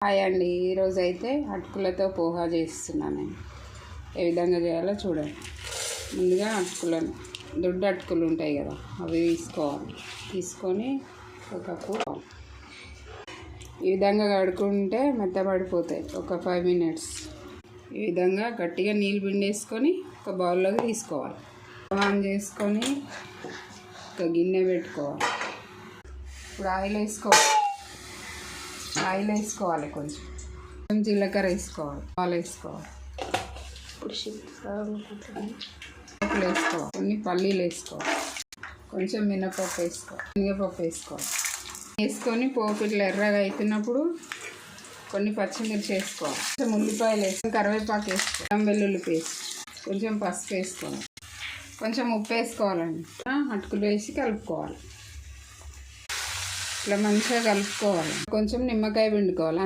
Hi అండి, ఈరోజు అయితే అటుకులతో పోహా చేస్తున్నాను. నేను ఏ విధంగా చేయాలో చూడండి. ముందుగా అటుకులను దొడ్డు అటుకులు ఉంటాయి కదా, అవి తీసుకొని ఒక కప్పు ఈ విధంగా కడుక్కుంటే మెత్తబడిపోతాయి. ఒక 5 మినిట్స్ ఈ విధంగా గట్టిగా నీళ్ళు పిండేసుకొని ఒక బౌల్లోకి తీసుకోవాలి. ఆన్ చేసుకొని ఒక గిన్నె పెట్టుకోవాలి. ఇప్పుడు ఆయిల్ వేసుకోవాలి, కొంచెం జీలకర్ర వేసుకోవాలి, పాలు వేసుకోవాలి, వేసుకోవాలి, కొన్ని పల్లీలు వేసుకోవాలి, కొంచెం మినపప్పు వేసుకోవాలి. వేసుకొని పోపు ఇట్లా ఎర్రగా అవుతున్నప్పుడు కొన్ని పచ్చిమిర్చి వేసుకోవాలి, కొంచెం ఉల్లిపాయలు వేసుకొని కరివేపాకు వేసుకోవాలి, వెల్లుల్లి పేస్ట్, కొంచెం పసుపు వేసుకోవాలి, కొంచెం ఉప్పు వేసుకోవాలండి. అటుకులు వేసి కలుపుకోవాలి. ఇట్లా మంచిగా కలుపుకోవాలి. కొంచెం నిమ్మకాయ పిండుకోవాలి.